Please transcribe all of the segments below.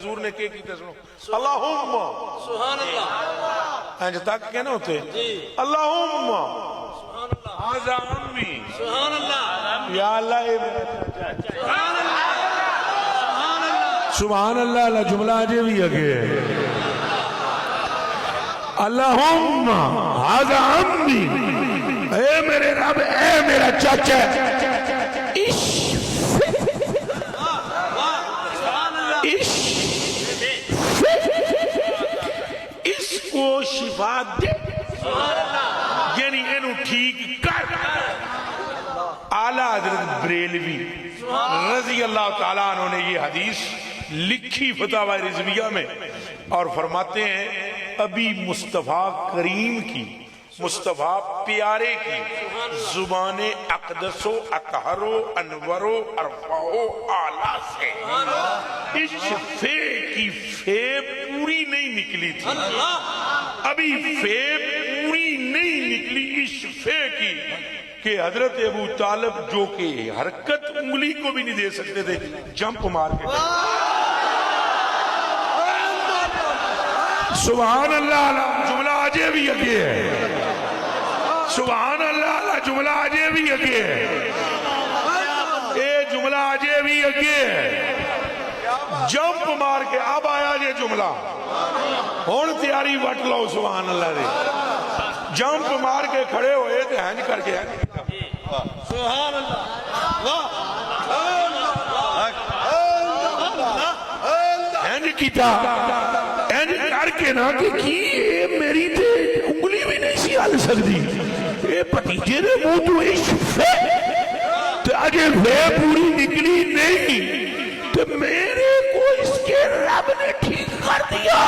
حضور نے کیا کیتا سنو اللہم سبحان اللہ انج تک کہنا ہوتے اللہم آزا امی سبحان اللہ یا اللہ اے میرا چاچا سبحان اللہ اللہ جملہ آجے بھی اگے اللہم آزا امی اے میرے رب اے میرا چاچا اس کو شفا دے یعنی اینو ٹھیک کر اعلیٰ حضرت بریلوی رضی اللہ تعالیٰ عنہ نے یہ حدیث لکھی فتاوی رضویہ میں اور فرماتے ہیں ابھی مصطفیٰ کریم کی مصطفیٰ پیارے کی زبان اقدس و اطہر و انور و ارفع و اعلیٰ سے اس فے کی فے پوری نہیں نکلی تھی ابھی فے پوری نہیں نکلی اس فے کی کہ حضرت ابو طالب جو کہ حرکت انگلی کو بھی نہیں دے سکتے تھے جمپ مار کے سبحان اللہ جملہ آجے بھی اگے ہے سبحان اللہ جملہ آجے بھی اگے ہے اے جملہ آجے بھی اگے ہے جمپ مار کے اب آیا یہ جملہ ہون تیاری وٹ لو سبحان اللہ دے جمپ مار کے کھڑے ہوئے تھے ہینج کر کے سبحان اللہ ہینج کیتا ہینج کر کے نا کہ کی میری تے انگلی بھی نہیں سی آل سکتی اے پتیجے نے منہ تو عشق تو آجے وے پوری نکلی نہیں تو میرے کو اس کے رب نے ٹھیک کر دیا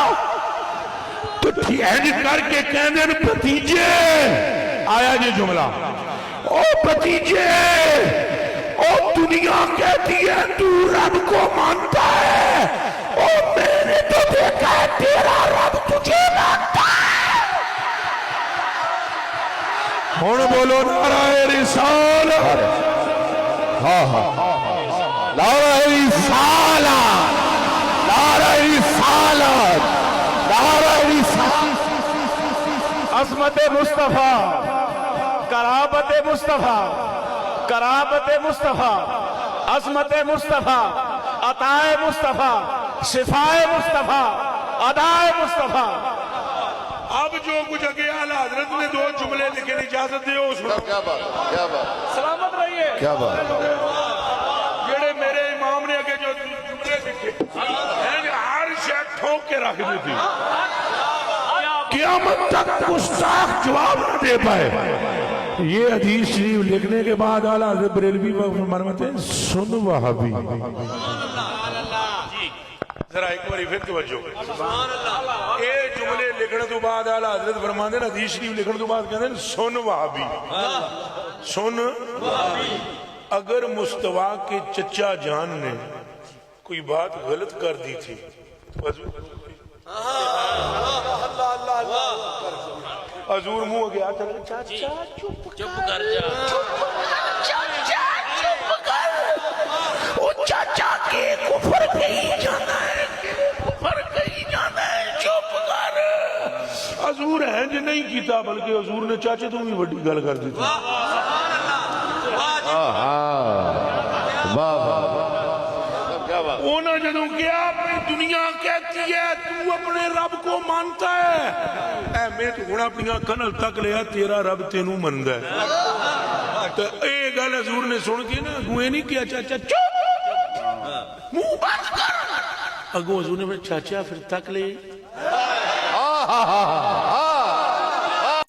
تو ہینج کر کے کہنے پتیجے آیا یہ جملہ او پتیجے او دنیا کہتی ہے تو رب کو مانتا ہے او میں نے تو دیکھا ہے تیرا رب تجھے مانتا ہے ہون بولو نعرہ رسالت نعرہ رسالت نعرہ رسالت نعرہ رسالت عظمت مصطفیٰ قرابت مصطفیٰ قرابت مصطفیٰ عظمت مصطفیٰ عطائے مصطفیٰ شفائے مصطفیٰ ادائے مصطفیٰ اب جو کچھ اگے اعلیٰ حضرت نے دو جملے لکھے اجازت دے اس وقت کیا بات کیا بات سلامت رہیے کیا بات جڑے میرے امام نے اگے جو جملے لکھے ہر شے ٹھوک کے رکھ دی تھی قیامت تک گستاخ جواب نہ دے پائے یہ حدیث شریف لکھنے کے بعد اعلیٰ حضرت بریلوی فرماتے ہیں سن وہابی ذرا ایک باری پھر توجہ اے جملے لکھنے تو بعد اعلیٰ حضرت فرماتے ہیں حدیث شریف لکھنے تو بعد کہتے ہیں سن وہابی سن اگر مصطفیٰ کے چچا جان نے کوئی بات غلط کر دی تھی حضور منہ گیا چاچا چپ کر جا چاچا چپ کر وہ چاچا کے کفر کہیں جانا ہے کفر کہیں جانا ہے چپ کر حضور ہینج نہیں کیتا بلکہ حضور نے چاچے تو بھی بڑی گل کر دی تھی اونا جدوں کیا اپنی دنیا کہتی ہے تو اپنے رب کو مانتا ہے اے میں تو گھوڑا اپنی کنل تک لیا تیرا رب تینوں مندہ ہے تو اے گل حضور نے سن کے نا گوئے نہیں کیا چاچا چپ منہ بند کر اگو حضور نے چاچا پھر تک لے